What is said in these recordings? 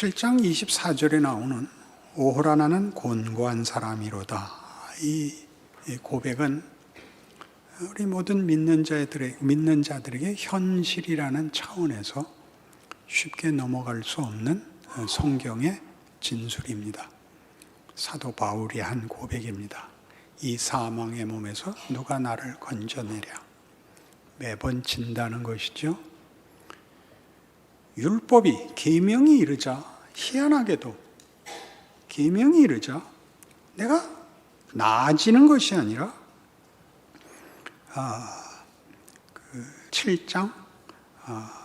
7장 24절에 나오는 오호라 나는 곤고한 사람이로다. 이 고백은 우리 모든 믿는 자들에게 현실이라는 차원에서 쉽게 넘어갈 수 없는 성경의 진술입니다. 사도 바울이 한 고백입니다. 이 사망의 몸에서 누가 나를 건져내랴. 매번 진다는 것이죠. 율법이 계명이 이르자, 희한하게도 계명이 이르자 내가 나아지는 것이 아니라 7장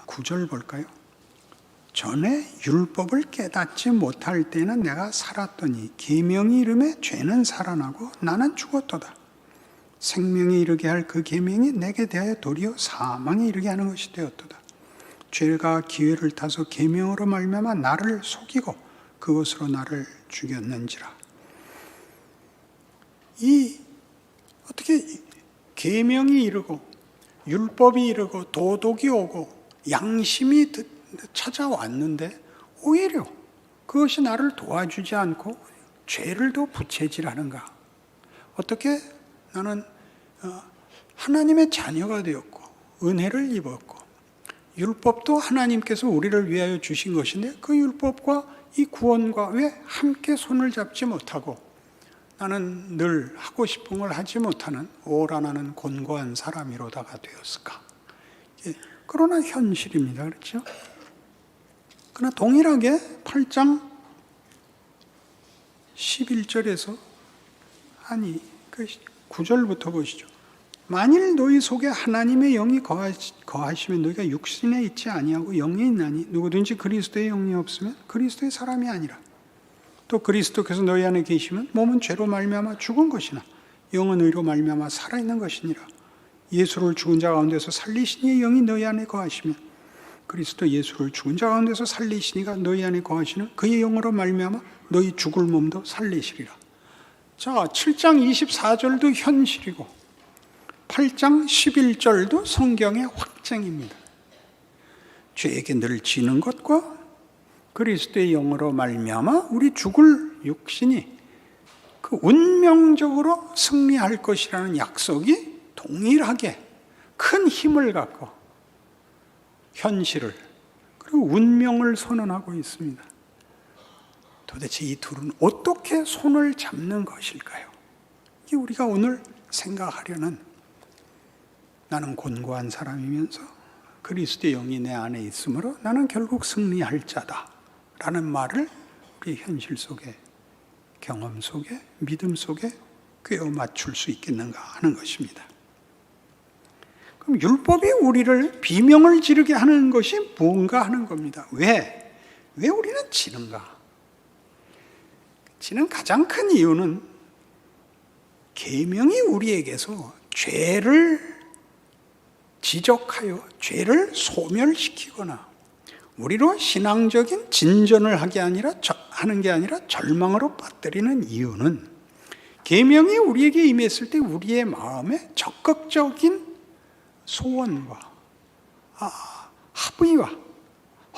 9절 볼까요? 전에 율법을 깨닫지 못할 때는 내가 살았더니 계명이 이름에 죄는 살아나고 나는 죽었도다. 생명에 이르게 할 그 계명이 내게 대하여 도리어 사망에 이르게 하는 것이 되었도다. 죄가 기회를 타서 계명으로 말미암아 나를 속이고 그것으로 나를 죽였는지라. 어떻게 계명이 이르고 율법이 이르고 도덕이 오고 양심이 찾아왔는데 오히려 그것이 나를 도와주지 않고 죄를 더 부채질하는가? 어떻게 나는 하나님의 자녀가 되었고 은혜를 입었고 율법도 하나님께서 우리를 위하여 주신 것인데 그 율법과 이 구원과 왜 함께 손을 잡지 못하고 나는 늘 하고 싶은 걸 하지 못하는 오라 나는 곤고한 사람이로다가 되었을까? 그러나 현실입니다. 그렇죠? 그러나 동일하게 8장 11절에서 그 9절부터 보시죠. 만일 너희 속에 하나님의 영이 거하시면 너희가 육신에 있지 아니하고 영에 있나니 누구든지 그리스도의 영이 없으면 그리스도의 사람이 아니라. 또 그리스도께서 너희 안에 계시면 몸은 죄로 말미암아 죽은 것이나 영은 의로 말미암아 살아있는 것이니라. 예수를 죽은 자 가운데서 살리신 이의 영이 너희 안에 거하시면 그리스도 예수를 죽은 자 가운데서 살리시니가 너희 안에 거하시는 그의 영으로 말미암아 너희 죽을 몸도 살리시리라. 자, 7장 24절도 현실이고 8장 11절도 성경의 확증입니다. 죄에게 늘 지는 것과 그리스도의 영으로 말미암아 우리 죽을 육신이 그 운명적으로 승리할 것이라는 약속이 동일하게 큰 힘을 갖고 현실을 그리고 운명을 선언하고 있습니다. 도대체 이 둘은 어떻게 손을 잡는 것일까요? 이게 우리가 오늘 생각하려는 나는 곤고한 사람이면서 그리스도의 영이 내 안에 있으므로 나는 결국 승리할 자다 라는 말을 우리 현실 속에 경험 속에 믿음 속에 꿰어 맞출 수 있겠는가 하는 것입니다. 그럼 율법이 우리를 비명을 지르게 하는 것이 뭔가 하는 겁니다. 왜 우리는 지는가? 지는 가장 큰 이유는 계명이 우리에게서 죄를 지적하여 죄를 소멸시키거나 우리로 신앙적인 진전을 하는 게 아니라 절망으로 빠뜨리는 이유는 계명이 우리에게 임했을 때 우리의 마음에 적극적인 소원과 합의와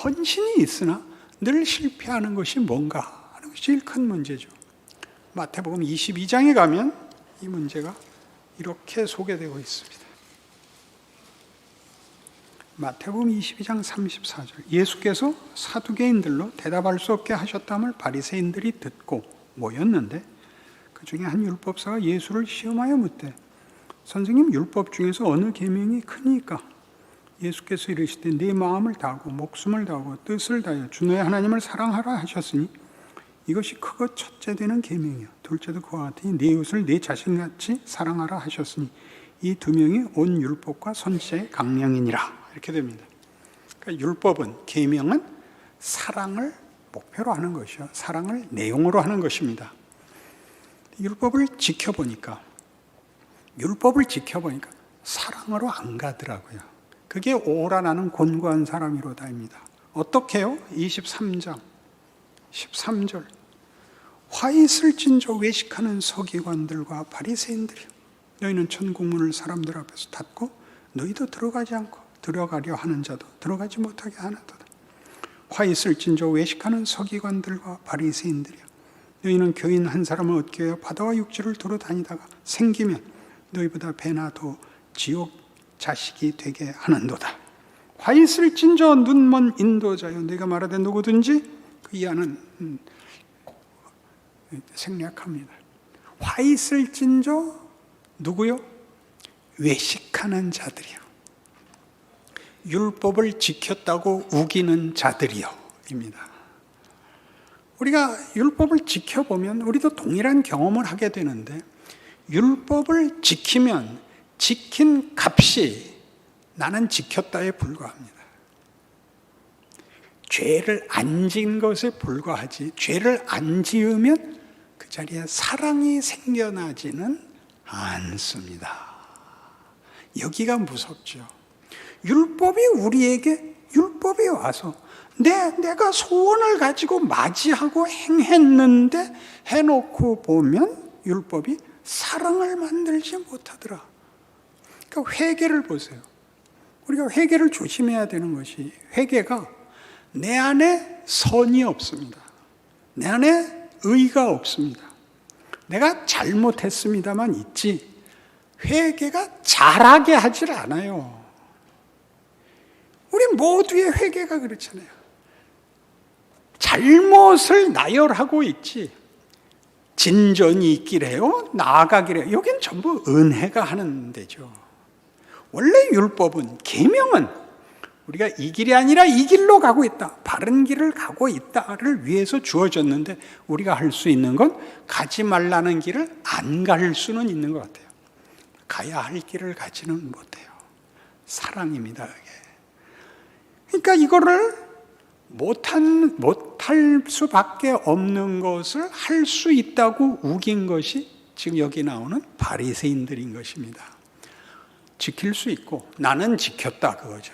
헌신이 있으나 늘 실패하는 것이 뭔가 하는 것이 제일 큰 문제죠. 마태복음 22장에 가면 이 문제가 이렇게 소개되고 있습니다. 마태복음 22장 34절 예수께서 사두개인들로 대답할 수 없게 하셨다함을 바리새인들이 듣고 모였는데 그 중에 한 율법사가 예수를 시험하여 묻되 선생님 율법 중에서 어느 계명이 크니까? 예수께서 이르시되 네 마음을 다하고 목숨을 다하고 뜻을 다하여 주 너의 하나님을 사랑하라 하셨으니 이것이 크고 첫째 되는 계명이요 둘째도 그와 같으니 네 이웃을 네 자신같이 사랑하라 하셨으니 이 두 명이 온 율법과 선지자의 강령이니라. 이렇게 됩니다. 그러니까 율법은 계명은 사랑을 목표로 하는 것이요 사랑을 내용으로 하는 것입니다. 율법을 지켜보니까 사랑으로 안 가더라고요. 그게 오라 나는 곤고한 사람이로다입니다. 어떻게요? 23장 13절 화 있을진저 외식하는 서기관들과 바리새인들이 너희는 천국문을 사람들 앞에서 닫고 너희도 들어가지 않고 들어가려 하는 자도 들어가지 못하게 하나도다. 화 있을진저 외식하는 서기관들과 바리새인들이여, 너희는 교인 한 사람을 얻기 위하여 바다와 육지를 두루 다니다가 생기면 너희보다 배나 더 지옥 자식이 되게 하는도다. 화 있을진저 눈먼 인도자여, 내가 말하되 누구든지 그 이하는 생략합니다. 화 있을진저 누구요? 외식하는 자들이요, 율법을 지켰다고 우기는 자들이요 입니다. 우리가 율법을 지켜보면 우리도 동일한 경험을 하게 되는데, 율법을 지키면 지킨 값이 나는 지켰다에 불과합니다. 죄를 안 지은 것에 불과하지, 죄를 안 지으면 그 자리에 사랑이 생겨나지는 않습니다. 여기가 무섭죠. 율법이 우리에게, 율법이 와서 내가 소원을 가지고 맞이하고 행했는데 해놓고 보면 율법이 사랑을 만들지 못하더라. 그러니까 회개를 보세요. 우리가 회개를 조심해야 되는 것이, 회개가 내 안에 선이 없습니다. 내 안에 의가 없습니다. 내가 잘못했습니다만 있지, 회개가 잘하게 하질 않아요. 우리 모두의 회개가 그렇잖아요. 잘못을 나열하고 있지, 진전이 있기래요, 나아가기래요. 여긴 전부 은혜가 하는 데죠. 원래 율법은, 계명은 우리가 이 길이 아니라 이 길로 가고 있다, 바른 길을 가고 있다를 위해서 주어졌는데, 우리가 할 수 있는 건 가지 말라는 길을 안 갈 수는 있는 것 같아요. 가야 할 길을 가지는 못해요. 사랑입니다, 이게. 그러니까 이거를 못할 수밖에 없는 것을 할 수 있다고 우긴 것이 지금 여기 나오는 바리새인들인 것입니다. 지킬 수 있고 나는 지켰다, 그거죠.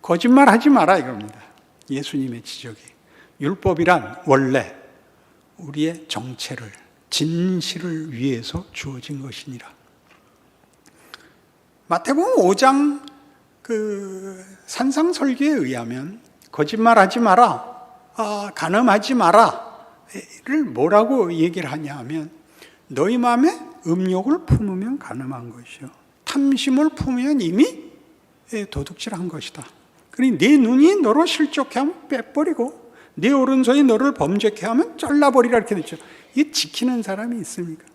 거짓말하지 마라, 이겁니다. 예수님의 지적이. 율법이란 원래 우리의 정체를, 진실을 위해서 주어진 것이니라. 마태복음 5장 그 산상설교에 의하면 거짓말하지 마라, 간음하지 마라를 뭐라고 얘기를 하냐 하면, 너희 마음에 음욕을 품으면 간음한 것이요, 탐심을 품으면 이미 도둑질한 것이다. 그러니 네 눈이 너로 실족해 하면 빼버리고 네 오른손이 너를 범죄케 하면 잘라버리라, 이렇게 됐죠. 이게 지키는 사람이 있습니까?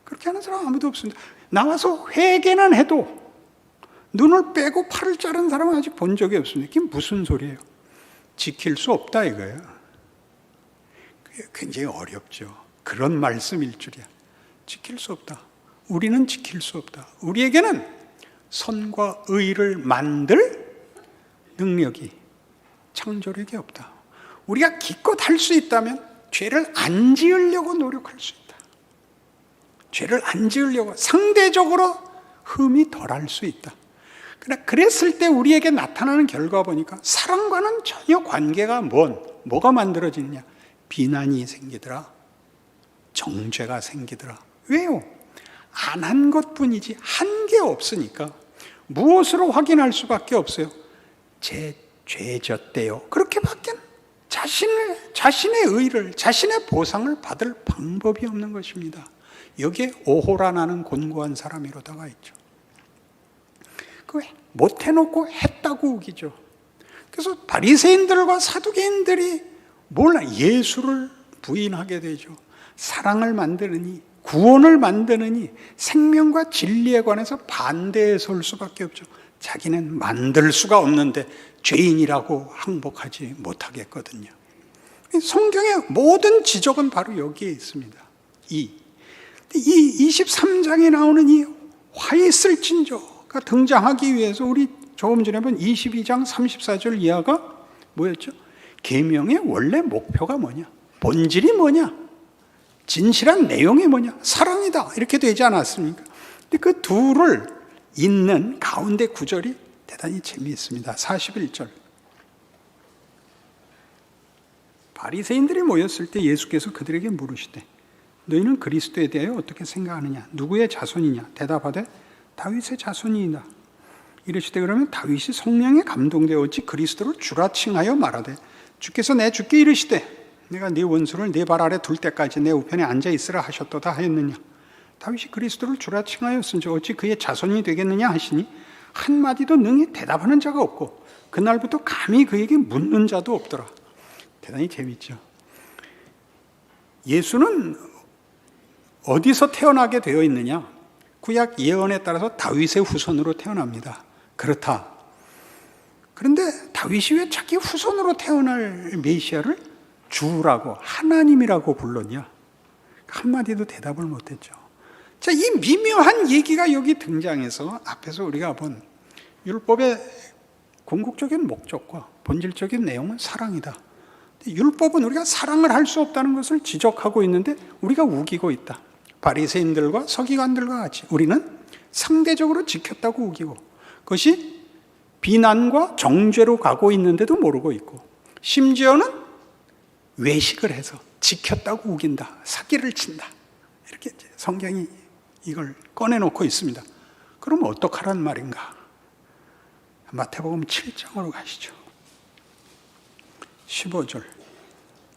그렇게 하는 사람 아무도 없습니다. 나와서 회개는 해도 눈을 빼고 팔을 자른 사람은 아직 본 적이 없습니다. 그게 무슨 소리예요? 지킬 수 없다, 이거예요. 그게 굉장히 어렵죠. 그런 말씀일 줄이야. 지킬 수 없다. 우리는 지킬 수 없다. 우리에게는 선과 의를 만들 능력이, 창조력이 없다. 우리가 기껏 할 수 있다면 죄를 안 지으려고 노력할 수 있다. 죄를 안 지으려고, 상대적으로 흠이 덜할 수 있다. 그러나 그랬을 때 우리에게 나타나는 결과 보니까 사랑과는 전혀 관계가 뭐가 만들어지느냐? 비난이 생기더라, 정죄가 생기더라. 왜요? 안 한 것뿐이지 한 게 없으니까. 무엇으로 확인할 수밖에 없어요? 죄졌대요. 그렇게밖에 자신의 의를, 자신의 보상을 받을 방법이 없는 것입니다. 여기에 오호라 나는 곤고한 사람이로다가 있죠. 그 못해놓고 했다고 우기죠. 그래서 바리새인들과 사두개인들이 예수를 부인하게 되죠. 사랑을 만드느니, 구원을 만드느니, 생명과 진리에 관해서 반대에 설 수밖에 없죠. 자기는 만들 수가 없는데 죄인이라고 항복하지 못하겠거든요. 성경의 모든 지적은 바로 여기에 있습니다. 이 23장에 나오는 이 화 있을진저가 등장하기 위해서 우리 조금 전에 본 22장 34절 이하가 뭐였죠? 계명의 원래 목표가 뭐냐? 본질이 뭐냐? 진실한 내용이 뭐냐? 사랑이다, 이렇게 되지 않았습니까? 근데 그 둘을 잇는 가운데 구절이 대단히 재미있습니다. 41절. 바리새인들이 모였을 때 예수께서 그들에게 물으시되, 너희는 그리스도에 대하여 어떻게 생각하느냐? 누구의 자손이냐? 대답하되 다윗의 자손이니라. 이르시되, 그러면 다윗이 성령에 감동되어 어찌 그리스도를 주라 칭하여 말하되 주께서 내 주께 이르시되 내가 네 원수를 네 발 아래 둘 때까지 내 우편에 앉아 있으라 하셨도다 하였느냐. 다윗이 그리스도를 주라 칭하였은즉 어찌 그의 자손이 되겠느냐 하시니 한마디도 능히 대답하는 자가 없고 그날부터 감히 그에게 묻는 자도 없더라. 대단히 재미있죠. 예수는 어디서 태어나게 되어 있느냐? 구약 예언에 따라서 다윗의 후손으로 태어납니다. 그렇다. 그런데 다윗이 왜 자기 후손으로 태어날 메시아를 주라고 하나님이라고 불렀냐? 한마디도 대답을 못했죠. 자, 이 미묘한 얘기가 여기 등장해서 앞에서 우리가 본 율법의 궁극적인 목적과 본질적인 내용은 사랑이다. 율법은 우리가 사랑을 할 수 없다는 것을 지적하고 있는데 우리가 우기고 있다. 바리새인들과 서기관들과 같이 우리는 상대적으로 지켰다고 우기고 그것이 비난과 정죄로 가고 있는데도 모르고 있고 심지어는 외식을 해서 지켰다고 우긴다. 사기를 친다. 이렇게 성경이 이걸 꺼내놓고 있습니다. 그럼 어떡하란 말인가? 마태복음 7장으로 가시죠. 15절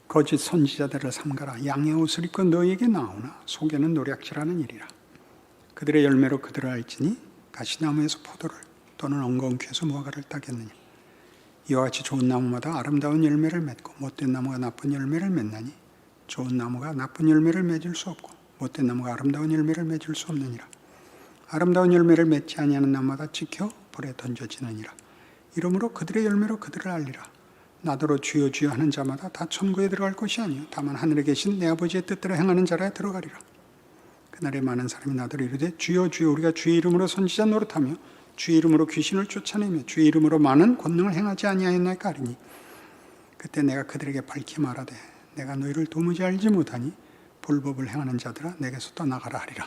거짓 선지자들을 삼가라. 양의 옷을 입고 너희에게 나오나 속에는 노략질하는 일이라. 그들의 열매로 그들을 알지니 가시나무에서 포도를 또는 엉겅퀴에서 무화과를 따겠느냐. 이와 같이 좋은 나무마다 아름다운 열매를 맺고 못된 나무가 나쁜 열매를 맺나니 좋은 나무가 나쁜 열매를 맺을 수 없고 못된 나무가 아름다운 열매를 맺을 수 없느니라. 아름다운 열매를 맺지 아니하는 나무마다 찍혀 불에 던져지느니라. 이러므로 그들의 열매로 그들을 알리라. 나더러 주여 주여 하는 자마다 다 천국에 들어갈 것이 아니요 다만 하늘에 계신 내 아버지의 뜻대로 행하는 자라야 들어가리라. 그날에 많은 사람이 나더러 이르되 주여 주여 우리가 주의 이름으로 선지자 노릇하며 주의 이름으로 귀신을 쫓아내며 주의 이름으로 많은 권능을 행하지 아니하였나이까 하리니 그때 내가 그들에게 밝히 말하되 내가 너희를 도무지 알지 못하니 불법을 행하는 자들아 내게서 떠나가라 하리라.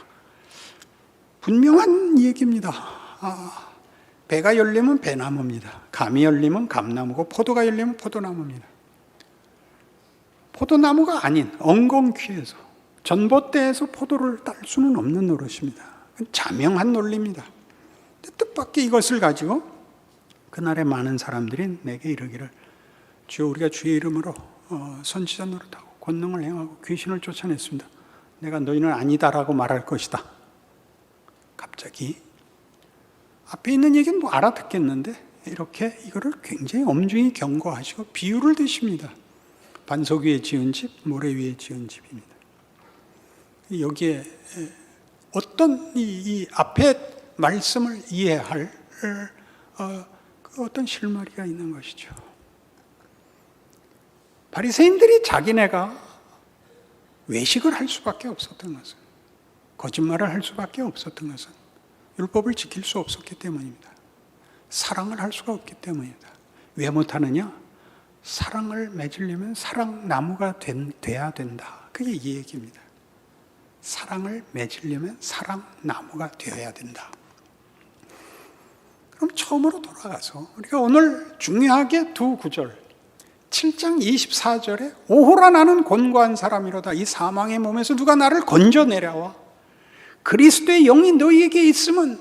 분명한 얘기입니다. 배가 열리면 배나무입니다. 감이 열리면 감나무고 포도가 열리면 포도나무입니다. 포도나무가 아닌 엉겅퀴에서 전봇대에서 포도를 딸 수는 없는 노릇입니다. 자명한 논리입니다. 뜻밖의 이것을 가지고 그날에 많은 사람들이 내게 이르기를 주여 우리가 주의 이름으로 선지자 노릇하고 권능을 행하고 귀신을 쫓아냈습니다. 내가 너희는 아니다라고 말할 것이다. 갑자기 앞에 있는 얘기는 뭐 알아듣겠는데 이렇게 이거를 굉장히 엄중히 경고하시고 비유를 드십니다. 반석 위에 지은 집, 모래 위에 지은 집입니다. 여기에 어떤 이 앞에 말씀을 이해할 그 어떤 실마리가 있는 것이죠. 바리새인들이 자기네가 외식을 할 수밖에 없었던 것은, 거짓말을 할 수밖에 없었던 것은 율법을 지킬 수 없었기 때문입니다. 사랑을 할 수가 없기 때문입니다. 왜 못하느냐? 사랑을 맺으려면 사랑나무가 돼야 된다. 그게 이 얘기입니다. 사랑을 맺으려면 사랑나무가 되어야 된다. 그럼 처음으로 돌아가서 우리가 오늘 중요하게 두 구절 7장 24절에 오호라 나는 곤고한 사람이로다. 이 사망의 몸에서 누가 나를 건져내려와. 그리스도의 영이 너희에게 있으면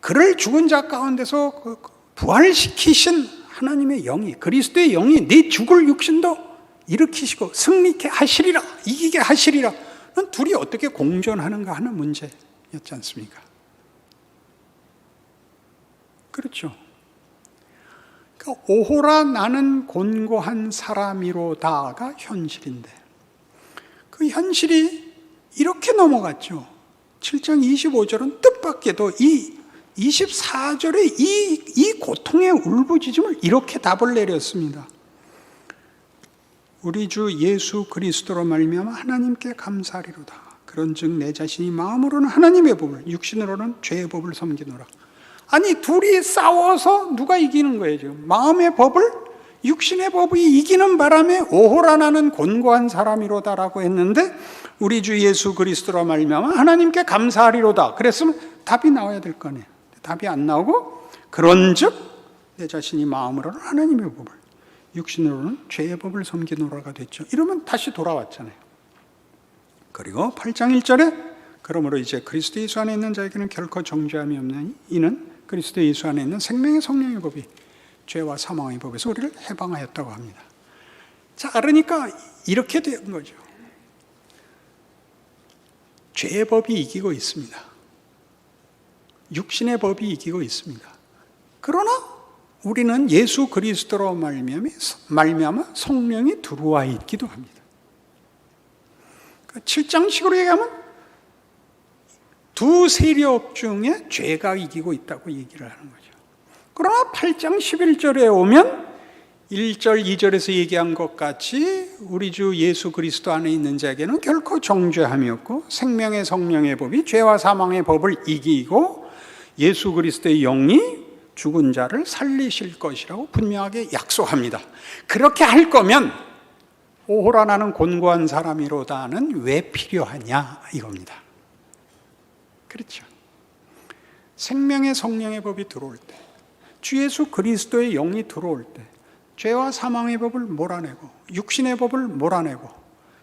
그를 죽은 자 가운데서 부활시키신 하나님의 영이, 그리스도의 영이 네 죽을 육신도 일으키시고 승리케 하시리라, 이기게 하시리라. 둘이 어떻게 공존하는가 하는 문제였지 않습니까? 그렇죠. 그러니까 오호라 나는 곤고한 사람이로다가 현실인데 그 현실이 이렇게 넘어갔죠. 7장 25절은 뜻밖에도 이 24절에 이 고통의 울부짖음을 이렇게 답을 내렸습니다. 우리 주 예수 그리스도로 말미암아 하나님께 감사하리로다. 그런즉 내 자신이 마음으로는 하나님의 법을, 육신으로는 죄의 법을 섬기노라. 아니 둘이 싸워서 누가 이기는 거예요 지금? 마음의 법을 육신의 법이 이기는 바람에 오호라 나는 곤고한 사람이로다라고 했는데 우리 주 예수 그리스도로 말미암아 하나님께 감사하리로다. 그랬으면 답이 나와야 될 거네요. 답이 안 나오고 그런즉 내 자신이 마음으로는 하나님의 법을, 육신으로는 죄의 법을 섬기노라가 됐죠. 이러면 다시 돌아왔잖아요. 그리고 8장 1절에 그러므로 이제 그리스도 예수 안에 있는 자에게는 결코 정죄함이 없나니 이는 그리스도 예수 안에 있는 생명의 성령의 법이 죄와 사망의 법에서 우리를 해방하였다고 합니다. 자, 그러니까 이렇게 된 거죠. 죄의 법이 이기고 있습니다. 육신의 법이 이기고 있습니다. 그러나 우리는 예수 그리스도로 말미암아 성령이 들어와 있기도 합니다. 7장식으로 얘기하면 두 세력 중에 죄가 이기고 있다고 얘기를 하는 거죠. 그러나 8장 11절에 오면 1절, 2절에서 얘기한 것 같이 우리 주 예수 그리스도 안에 있는 자에게는 결코 정죄함이 없고 생명의 성령의 법이 죄와 사망의 법을 이기고 예수 그리스도의 영이 죽은 자를 살리실 것이라고 분명하게 약속합니다. 그렇게 할 거면 오호라 나는 곤고한 사람이로다는 왜 필요하냐 이겁니다. 그렇죠. 생명의 성령의 법이 들어올 때, 주 예수 그리스도의 영이 들어올 때 죄와 사망의 법을 몰아내고 육신의 법을 몰아내고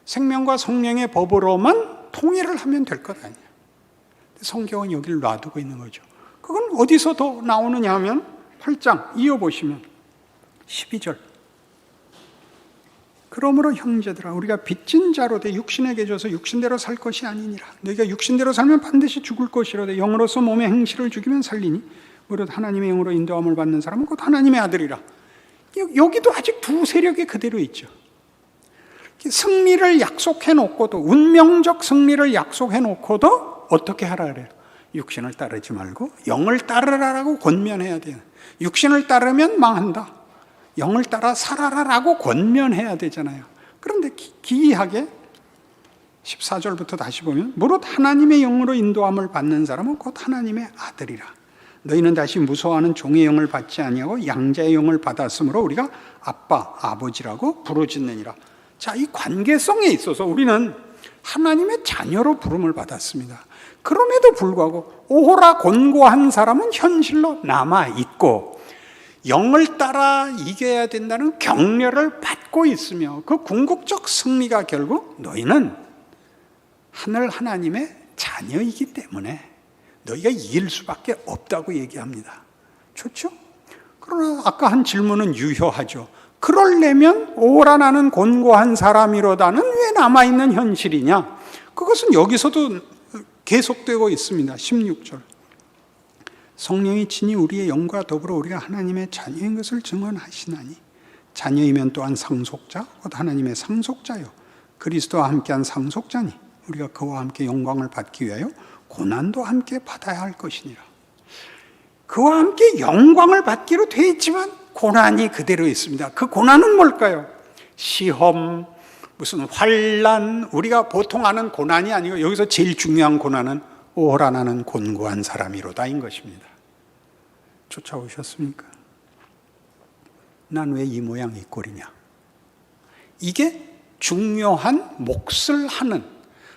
생명과 성령의 법으로만 통일을 하면 될 것 아니에요. 성경은 여기를 놔두고 있는 거죠. 그건 어디서 더 나오느냐 하면 8장 이어보시면 12절. 그러므로 형제들아 우리가 빚진 자로 돼 육신에게 줘서 육신대로 살 것이 아니니라. 너희가 육신대로 살면 반드시 죽을 것이로되 영으로서 몸의 행실을 죽이면 살리니 무릇 하나님의 영으로 인도함을 받는 사람은 곧 하나님의 아들이라. 여기도 아직 두 세력이 그대로 있죠. 승리를 약속해 놓고도 운명적 승리를 약속해 놓고도 어떻게 하라 그래요? 육신을 따르지 말고 영을 따르라라고 권면해야 돼요. 육신을 따르면 망한다. 영을 따라 살아라라고 권면해야 되잖아요. 그런데 기이하게 14절부터 다시 보면 무릇 하나님의 영으로 인도함을 받는 사람은 곧 하나님의 아들이라. 너희는 다시 무서워하는 종의 영을 받지 아니하고 양자의 영을 받았으므로 우리가 아빠, 아버지라고 부르짖느니라. 자, 이 관계성에 있어서 우리는 하나님의 자녀로 부름을 받았습니다. 그럼에도 불구하고 오호라 곤고한 사람은 현실로 남아있고 영을 따라 이겨야 된다는 격려를 받고 있으며 그 궁극적 승리가 결국 너희는 하늘 하나님의 자녀이기 때문에 너희가 이길 수밖에 없다고 얘기합니다. 좋죠? 그러나 아까 한 질문은 유효하죠. 그러려면 오호라 나는 곤고한 사람이로다는 왜 남아있는 현실이냐? 그것은 여기서도 계속되고 있습니다. 16절. 성령이 친히 우리의 영과 더불어 우리가 하나님의 자녀인 것을 증언하시나니 자녀이면 또한 상속자 곧 하나님의 상속자요 그리스도와 함께한 상속자니 우리가 그와 함께 영광을 받기 위하여 고난도 함께 받아야 할 것이니라. 그와 함께 영광을 받기로 되어 있지만 고난이 그대로 있습니다. 그 고난은 뭘까요? 시험, 무슨 환난, 우리가 보통 아는 고난이 아니고 여기서 제일 중요한 고난은 오호라 나는 곤고한 사람이로다인 것입니다. 쫓아오셨습니까? 난 왜 이 모양 이 꼴이냐? 이게 중요한 몫을 하는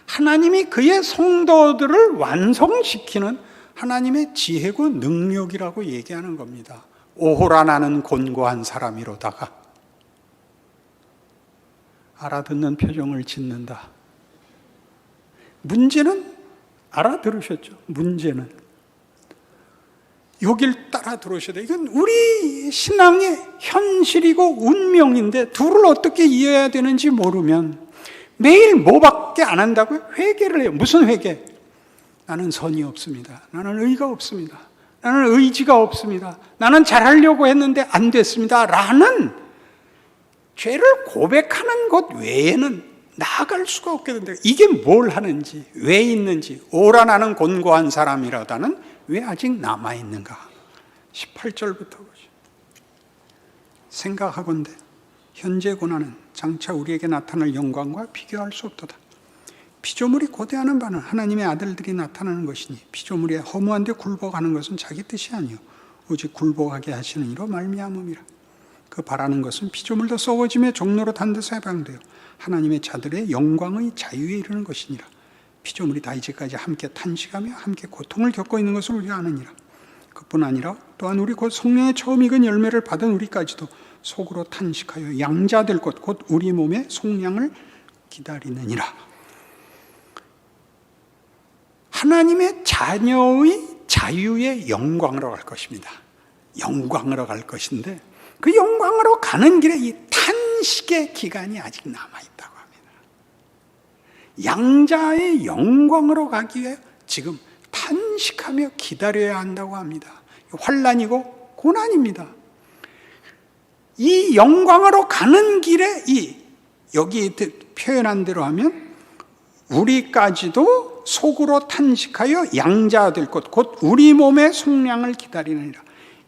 하나님이 그의 성도들을 완성시키는 하나님의 지혜고 능력이라고 얘기하는 겁니다. 오호라 나는 곤고한 사람이로다가 알아듣는 표정을 짓는다. 문제는 알아들으셨죠? 문제는 여길 따라 들어오셔야 돼요. 이건 우리 신앙의 현실이고 운명인데 둘을 어떻게 이해해야 되는지 모르면 매일 뭐밖에 안 한다고요? 회개를 해요. 무슨 회개? 나는 선이 없습니다. 나는 의가 없습니다. 나는 의지가 없습니다. 나는 잘하려고 했는데 안 됐습니다. 라는 죄를 고백하는 것 외에는 나아갈 수가 없게 된다. 이게 뭘 하는지, 왜 있는지, 오라 나는 곤고한 사람이라다는 왜 아직 남아있는가? 18절부터 보죠. 생각하건대 현재 고난은 장차 우리에게 나타날 영광과 비교할 수 없도다. 피조물이 고대하는 바는 하나님의 아들들이 나타나는 것이니 피조물이 허무한 데 굴복하는 것은 자기 뜻이 아니요 오직 굴복하게 하시는 이로 말미암음이라. 그 바라는 것은 피조물도 썩어짐의 종로로 단 데서 해방되어 하나님의 자들의 영광의 자유에 이르는 것이니라. 피조물이 다 이제까지 함께 탄식하며 함께 고통을 겪고 있는 것을 우리가 아느니라. 그뿐 아니라 또한 우리 곧 성령의 처음 익은 열매를 받은 우리까지도 속으로 탄식하여 양자될 것 곧 우리 몸의 속량을 기다리느니라. 하나님의 자녀의 자유의 영광으로 갈 것입니다. 영광으로 갈 것인데 그 영광으로 가는 길에 이 탄식 탄식의 기간이 아직 남아있다고 합니다. 양자의 영광으로 가기 위해 지금 탄식하며 기다려야 한다고 합니다. 환난이고 고난입니다. 이 영광으로 가는 길에 여기 표현한 대로 하면 우리까지도 속으로 탄식하여 양자가 될 것, 곧 우리 몸의 속량을 기다리느니라.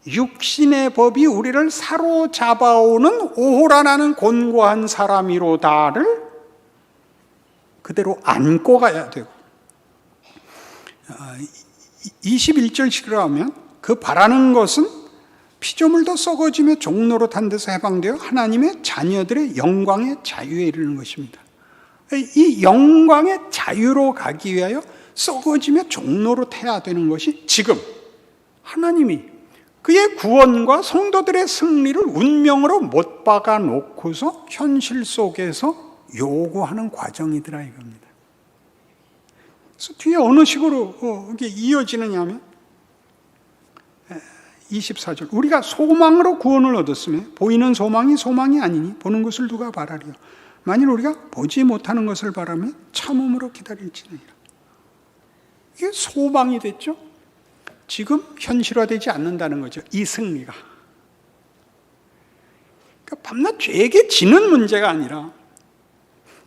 육신의 법이 우리를 사로잡아오는 오호라나는 곤고한 사람이로다를 그대로 안고 가야 되고, 21절식으로 하면 그 바라는 것은 피조물도 썩어지며 종로로 탄 데서 해방되어 하나님의 자녀들의 영광의 자유에 이르는 것입니다. 이 영광의 자유로 가기 위하여 썩어지며 종로로 태야 되는 것이 지금 하나님이 그의 구원과 성도들의 승리를 운명으로 못 박아 놓고서 현실 속에서 요구하는 과정이더라 이겁니다. 그래서 뒤에 어느 식으로 이게 이어지느냐 하면 24절, 우리가 소망으로 구원을 얻었으며 보이는 소망이 소망이 아니니 보는 것을 누가 바라리요. 만일 우리가 보지 못하는 것을 바라며 참음으로 기다릴지니라. 이게 소망이 됐죠. 지금 현실화되지 않는다는 거죠. 이 승리가. 그러니까 밤낮 죄에게 지는 문제가 아니라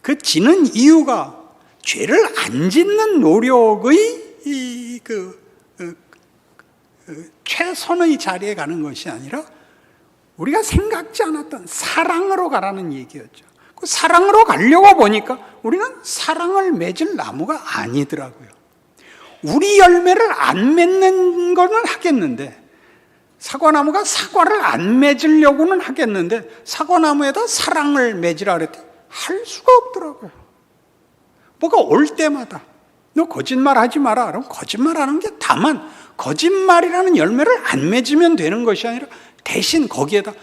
그 지는 이유가 죄를 안 짓는 노력의 최선의 자리에 가는 것이 아니라 우리가 생각지 않았던 사랑으로 가라는 얘기였죠. 그 사랑으로 가려고 보니까 우리는 사랑을 맺을 나무가 아니더라고요. 우리 열매를 안 맺는 거는 하겠는데, 사과나무가 사과를 안 맺으려고는 하겠는데 사과나무에다 사랑을 맺으라 그랬더니 할 수가 없더라고요. 뭐가 올 때마다 너 거짓말하지 마라 그러면 거짓말하는 게 다만 거짓말이라는 열매를 안 맺으면 되는 것이 아니라 대신 거기에다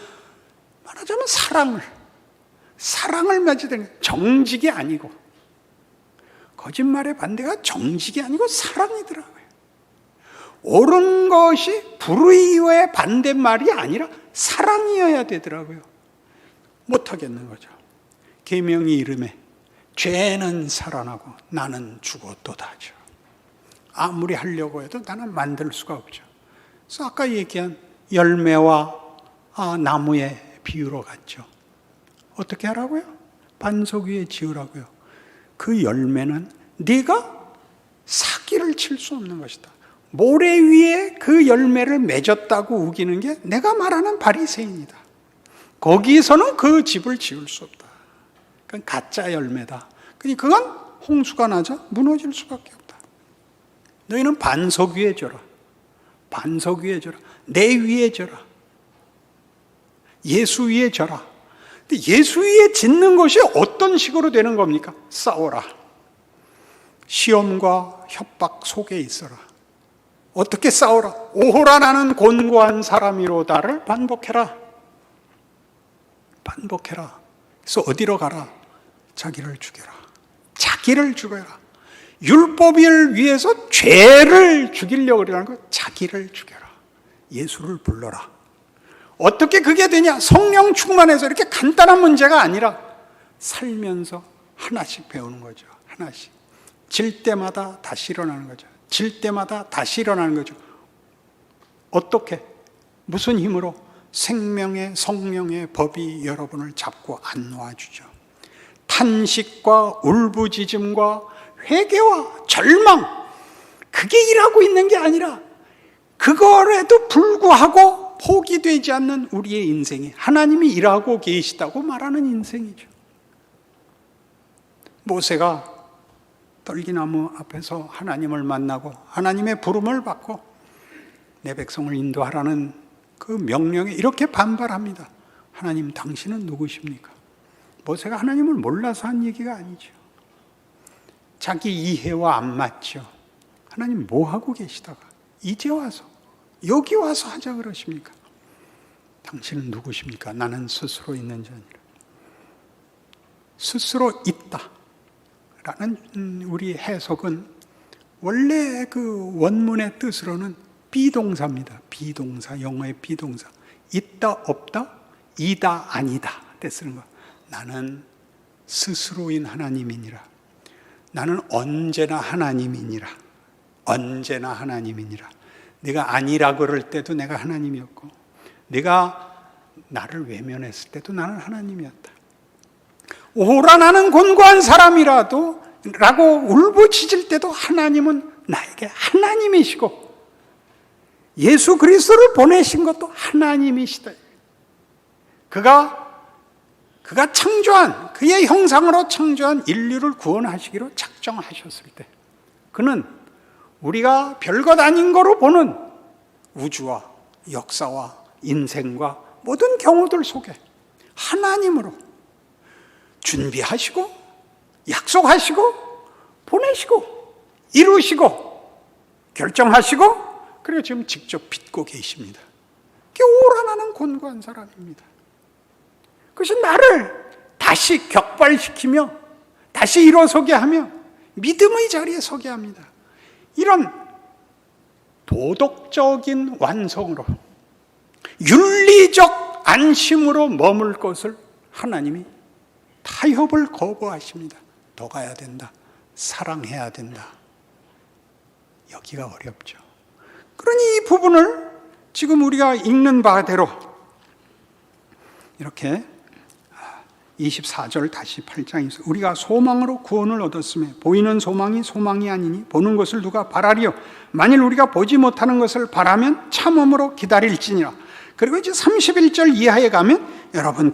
말하자면 사랑을 맺어야 되는, 정직이 아니고, 거짓말의 반대가 정직이 아니고 사랑이더라고요. 옳은 것이 불의의 반대말이 아니라 사랑이어야 되더라고요. 못하겠는 거죠. 계명이 이름에 죄는 살아나고 나는 죽었도다죠. 아무리 하려고 해도 나는 만들 수가 없죠. 그래서 아까 얘기한 열매와 나무의 비유로 갔죠. 어떻게 하라고요? 반석 위에 지으라고요. 그 열매는 네가 사기를 칠 수 없는 것이다. 모래 위에 그 열매를 맺었다고 우기는 게 내가 말하는 바리새인이다. 거기서는 그 집을 지을 수 없다. 그건 가짜 열매다. 그건 홍수가 나자 무너질 수밖에 없다. 너희는 반석 위에 져라. 반석 위에 져라. 내 위에 져라. 예수 위에 져라. 근데 예수 위에 짓는 것이 어떤 식으로 되는 겁니까? 싸워라. 시험과 협박 속에 있어라. 어떻게 싸워라? 오호라 나는 곤고한 사람이로다를 반복해라. 반복해라. 그래서 어디로 가라? 자기를 죽여라. 자기를 죽여라. 율법을 위해서 죄를 죽이려고 그러는 거, 자기를 죽여라. 예수를 불러라. 어떻게 그게 되냐? 성령 충만해서 이렇게 간단한 문제가 아니라 살면서 하나씩 배우는 거죠. 하나씩. 질 때마다 다시 일어나는 거죠. 질 때마다 다시 일어나는 거죠. 어떻게? 무슨 힘으로? 생명의 성령의 법이 여러분을 잡고 안놓아주죠. 탄식과 울부짖음과 회개와 절망, 그게 일하고 있는 게 아니라 그거에도 불구하고 포기되지 않는 우리의 인생이 하나님이 일하고 계시다고 말하는 인생이죠. 모세가 떨기나무 앞에서 하나님을 만나고 하나님의 부름을 받고 내 백성을 인도하라는 그 명령에 이렇게 반발합니다. 하나님, 당신은 누구십니까? 모세가 하나님을 몰라서 한 얘기가 아니죠. 자기 이해와 안 맞죠. 하나님 뭐 하고 계시다가 이제 와서 여기 와서 하자 그러십니까? 당신은 누구십니까? 나는 스스로 있는 자니라. 스스로 있다 라는 우리 해석은 원래 그 원문의 뜻으로는 비동사입니다. 비동사, 영어의 비동사. 있다 없다, 이다 아니다 때 쓰는 거. 나는 스스로인 하나님이니라. 나는 언제나 하나님이니라. 언제나 하나님이니라. 내가 아니라 그럴 때도 내가 하나님이었고, 내가 나를 외면했을 때도 나는 하나님이었다. 오라 나는 곤고한 사람이라도 라고 울부짖을 때도 하나님은 나에게 하나님이시고, 예수 그리스도를 보내신 것도 하나님이시다. 그가 창조한, 그의 형상으로 창조한 인류를 구원하시기로 작정하셨을 때, 그는 우리가 별것 아닌 거로 보는 우주와 역사와 인생과 모든 경우들 속에 하나님으로 준비하시고 약속하시고 보내시고 이루시고 결정하시고, 그리고 지금 직접 빚고 계십니다. 그게 오라나는 곤고한 사람입니다. 그것이 나를 다시 격발시키며 다시 일어서게 하며 믿음의 자리에 서게 합니다. 이런 도덕적인 완성으로, 윤리적 안심으로 머물 것을 하나님이 타협을 거부하십니다. 더 가야 된다. 사랑해야 된다. 여기가 어렵죠. 그러니 이 부분을 지금 우리가 읽는 바대로 이렇게 24절 다시 8장에서 우리가 소망으로 구원을 얻었으며 보이는 소망이 소망이 아니니 보는 것을 누가 바라리요. 만일 우리가 보지 못하는 것을 바라면 참음으로 기다릴지니라. 그리고 이제 31절 이하에 가면 여러분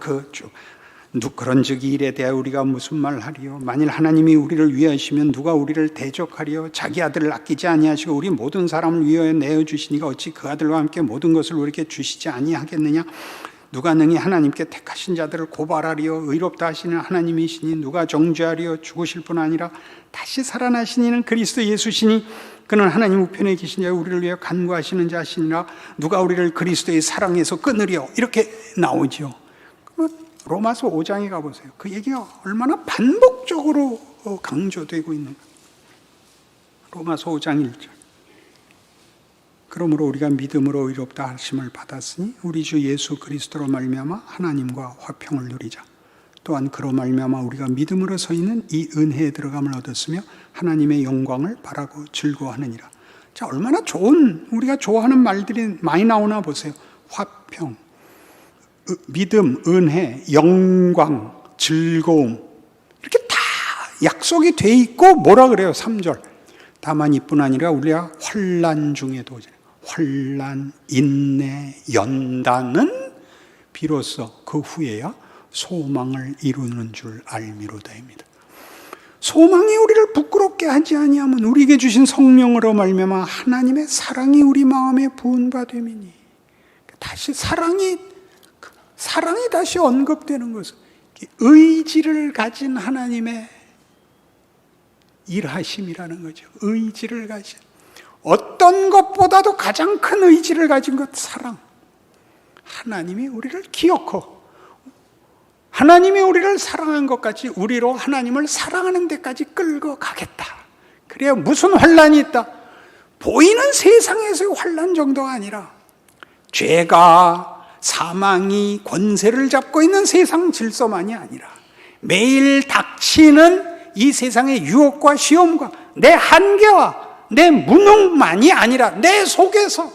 그런즉 이 일에 대하여 우리가 무슨 말하리요. 만일 하나님이 우리를 위하시면 누가 우리를 대적하리요. 자기 아들을 아끼지 아니하시고 우리 모든 사람을 위하여 내어주시니가 어찌 그 아들과 함께 모든 것을 우리에게 주시지 아니하겠느냐. 누가 능히 하나님께 택하신 자들을 고발하리요. 의롭다 하시는 하나님이시니 누가 정죄하리요. 죽으실 뿐 아니라 다시 살아나신 이는 그리스도 예수시니 그는 하나님 우편에 계신 자 우리를 위해 간구하시는 자시니라. 누가 우리를 그리스도의 사랑에서 끊으리요. 이렇게 나오죠. 로마서 5장에 가보세요. 그 얘기가 얼마나 반복적으로 강조되고 있는가. 로마서 5장 1절. 그러므로 우리가 믿음으로 의롭다 하심을 받았으니 우리 주 예수 그리스도로 말미암아 하나님과 화평을 누리자. 또한 그로 말미암아 우리가 믿음으로 서 있는 이 은혜에 들어감을 얻었으며 하나님의 영광을 바라고 즐거워하느니라. 자, 얼마나 좋은, 우리가 좋아하는 말들이 많이 나오나 보세요. 화평, 믿음, 은혜, 영광, 즐거움, 이렇게 다 약속이 돼 있고 뭐라 그래요? 3절. 다만 이뿐 아니라 우리가 환난 중에도, 환난, 인내, 연단은 비로소 그 후에야 소망을 이루는 줄 알미로다입니다. 소망이 우리를 부끄럽게 하지 아니하면 우리에게 주신 성령으로 말미암아 하나님의 사랑이 우리 마음에 부은 바 됨이니. 다시 사랑이 다시 언급되는 것은 의지를 가진 하나님의 일하심이라는 거죠. 의지를 가진, 어떤 것보다도 가장 큰 의지를 가진 것, 사랑. 하나님이 우리를 기억하고 하나님이 우리를 사랑한 것까지 우리로 하나님을 사랑하는 데까지 끌고 가겠다. 그래야 무슨 환난이 있다, 보이는 세상에서의 환난 정도가 아니라 죄가, 사망이 권세를 잡고 있는 세상 질서만이 아니라 매일 닥치는 이 세상의 유혹과 시험과 내 한계와 내 무능만이 아니라 내 속에서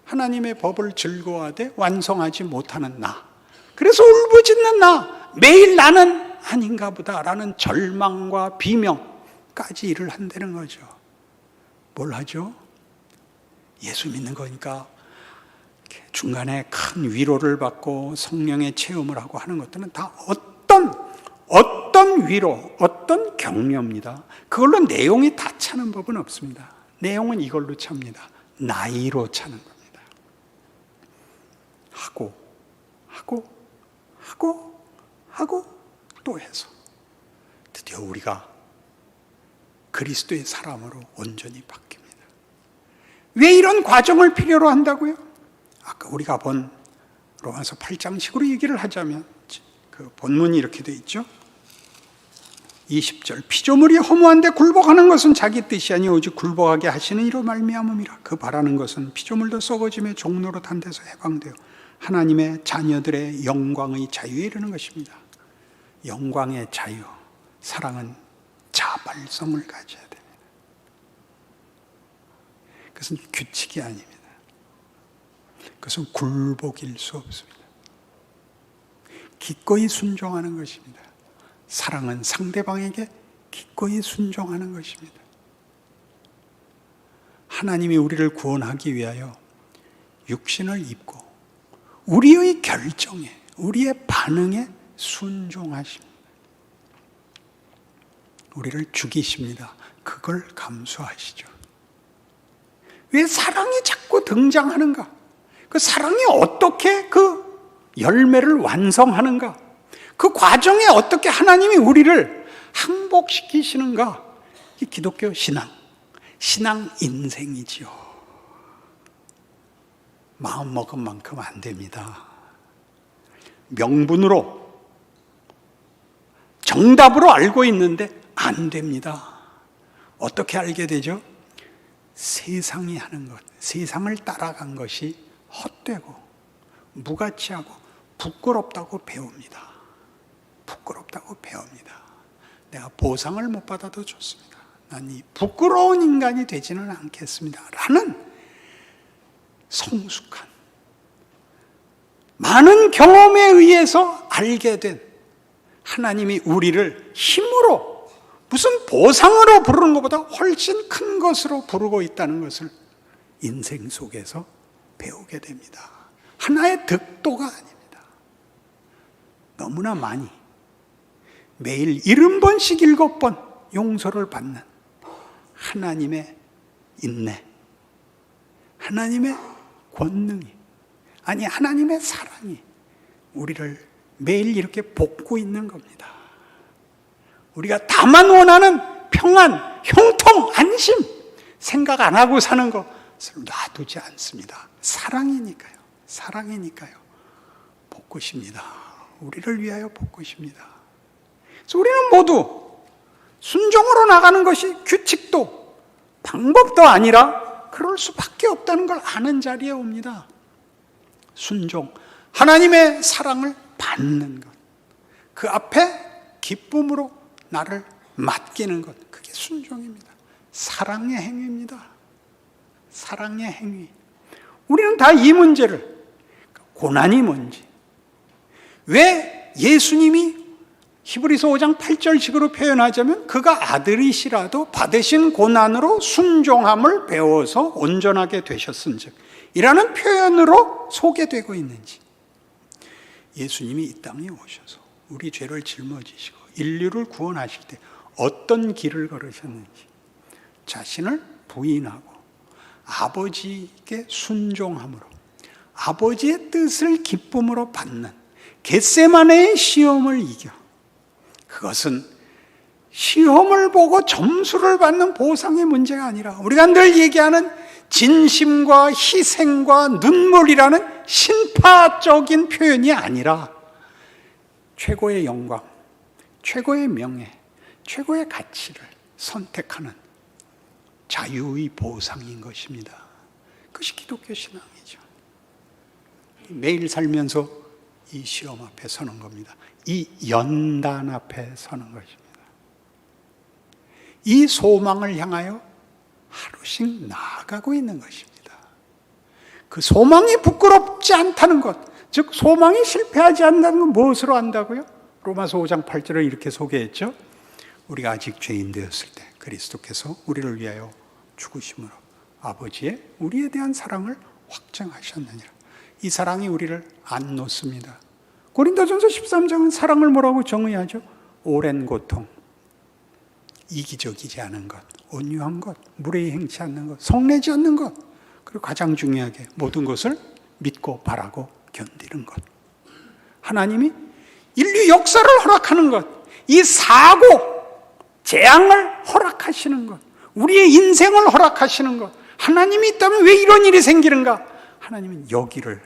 하나님의 법을 즐거워하되 완성하지 못하는 나, 그래서 울부짖는 나, 매일 나는 아닌가 보다라는 절망과 비명까지 일을 한다는 거죠. 뭘 하죠? 예수 믿는 거니까 중간에 큰 위로를 받고 성령의 체험을 하고 하는 것들은 다 어떤 위로, 어떤 격려입니다. 그걸로 내용이 다 차는 법은 없습니다. 내용은 이걸로 찹니다. 나이로 차는 겁니다. 하고 또 해서 드디어 우리가 그리스도의 사람으로 온전히 바뀝니다. 왜 이런 과정을 필요로 한다고요? 아까 우리가 본 로마서 8장식으로 얘기를 하자면 그 본문이 이렇게 돼 있죠. 20절. 피조물이 허무한데 굴복하는 것은 자기 뜻이 아니 오직 굴복하게 하시는 이로 말미암음이라. 그 바라는 것은 피조물도 썩어짐에 종로로 탄 데서 해방되어 하나님의 자녀들의 영광의 자유에 이르는 것입니다. 영광의 자유, 사랑은 자발성을 가져야 됩니다. 그것은 규칙이 아닙니다. 그것은 굴복일 수 없습니다. 기꺼이 순종하는 것입니다. 사랑은 상대방에게 기꺼이 순종하는 것입니다. 하나님이 우리를 구원하기 위하여 육신을 입고 우리의 결정에, 우리의 반응에 순종하십니다. 우리를 죽이십니다. 그걸 감수하시죠. 왜 사랑이 자꾸 등장하는가? 그 사랑이 어떻게 그 열매를 완성하는가? 그 과정에 어떻게 하나님이 우리를 항복시키시는가? 이 기독교 신앙 인생이지요. 마음먹은 만큼 안 됩니다. 명분으로, 정답으로 알고 있는데 안 됩니다. 어떻게 알게 되죠? 세상이 하는 것, 세상을 따라간 것이 헛되고 무가치하고 부끄럽다고 배웁니다. 부끄럽다고 배웁니다. 내가 보상을 못 받아도 좋습니다. 난 이 부끄러운 인간이 되지는 않겠습니다. 라는 성숙한, 많은 경험에 의해서 알게 된 하나님이 우리를 힘으로, 무슨 보상으로 부르는 것보다 훨씬 큰 것으로 부르고 있다는 것을 인생 속에서 배우게 됩니다. 하나의 득도가 아닙니다. 너무나 많이 매일 70번씩 7번 용서를 받는 하나님의 인내, 하나님의 권능이, 아니 하나님의 사랑이 우리를 매일 이렇게 볶고 있는 겁니다. 우리가 다만 원하는 평안, 형통, 안심, 생각 안 하고 사는 것을 놔두지 않습니다. 사랑이니까요. 사랑이니까요. 볶으십니다. 우리를 위하여 볶으십니다. 그래서 우리는 모두 순종으로 나가는 것이 규칙도 방법도 아니라 그럴 수밖에 없다는 걸 아는 자리에 옵니다. 순종, 하나님의 사랑을 받는 것, 그 앞에 기쁨으로 나를 맡기는 것, 그게 순종입니다. 사랑의 행위입니다. 사랑의 행위. 우리는 다 이 문제를, 고난이 뭔지, 왜 예수님이 히브리서 5장 8절식으로 표현하자면 그가 아들이시라도 받으신 고난으로 순종함을 배워서 온전하게 되셨은즉 이라는 표현으로 소개되고 있는지, 예수님이 이 땅에 오셔서 우리 죄를 짊어지시고 인류를 구원하실 때 어떤 길을 걸으셨는지, 자신을 부인하고 아버지께 순종함으로 아버지의 뜻을 기쁨으로 받는 겟세마네의 시험을 이겨, 그것은 시험을 보고 점수를 받는 보상의 문제가 아니라 우리가 늘 얘기하는 진심과 희생과 눈물이라는 신파적인 표현이 아니라 최고의 영광, 최고의 명예, 최고의 가치를 선택하는 자유의 보상인 것입니다. 그것이 기독교 신앙이죠. 매일 살면서 이 시험 앞에 서는 겁니다. 이 연단 앞에 서는 것입니다. 이 소망을 향하여 하루씩 나아가고 있는 것입니다. 그 소망이 부끄럽지 않다는 것, 즉 소망이 실패하지 않는다는 건 무엇으로 안다고요? 로마서 5장 8절을 이렇게 소개했죠. 우리가 아직 죄인 되었을 때 그리스도께서 우리를 위하여 죽으심으로 아버지의 우리에 대한 사랑을 확증하셨느니라. 이 사랑이 우리를 안 놓습니다. 고린도전서 13장은 사랑을 뭐라고 정의하죠? 오랜 고통, 이기적이지 않은 것, 온유한 것, 무례히 행치 않는 것, 성내지 않는 것, 그리고 가장 중요하게 모든 것을 믿고 바라고 견디는 것. 하나님이 인류 역사를 허락하는 것, 이 사고, 재앙을 허락하시는 것, 우리의 인생을 허락하시는 것, 하나님이 있다면 왜 이런 일이 생기는가? 하나님은 여기를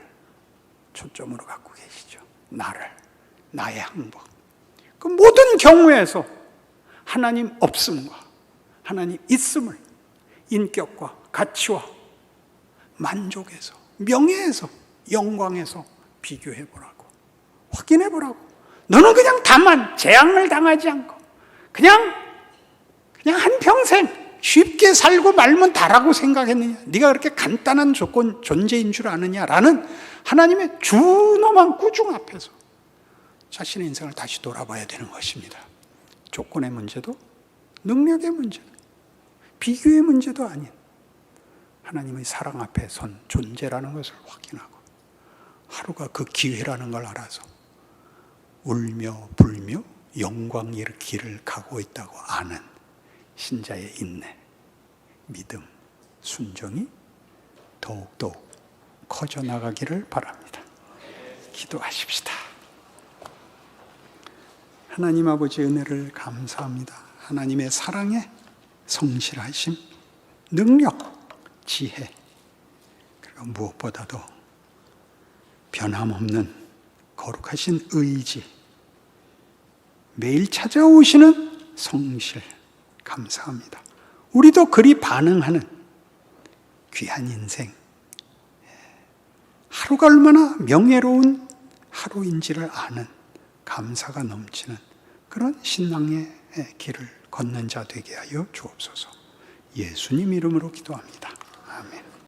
초점으로 갖고 계시죠. 나를, 나의 행복. 그 모든 경우에서 하나님 없음과 하나님 있음을 인격과 가치와 만족에서, 명예에서, 영광에서 비교해 보라고, 확인해 보라고, 너는 그냥 다만 재앙을 당하지 않고 그냥 한평생 쉽게 살고 말면 다라고 생각했느냐? 네가 그렇게 간단한 존재인 줄 아느냐라는 하나님의 준엄한 꾸중 앞에서 자신의 인생을 다시 돌아봐야 되는 것입니다. 조건의 문제도 능력의 문제도 비교의 문제도 아닌 하나님의 사랑 앞에 선 존재라는 것을 확인하고 하루가 그 기회라는 걸 알아서 울며 불며 영광 일으키를 가고 있다고 아는 신자의 인내, 믿음, 순종이 더욱더욱 커져나가기를 바랍니다. 기도하십시다. 하나님 아버지의 은혜를 감사합니다. 하나님의 사랑에 성실하심, 능력, 지혜, 그리고 무엇보다도 변함없는 거룩하신 의지, 매일 찾아오시는 성실, 감사합니다. 우리도 그리 반응하는 귀한 인생, 하루가 얼마나 명예로운 하루인지를 아는 감사가 넘치는 그런 신앙의 길을 걷는 자 되게 하여 주옵소서. 예수님 이름으로 기도합니다. 아멘.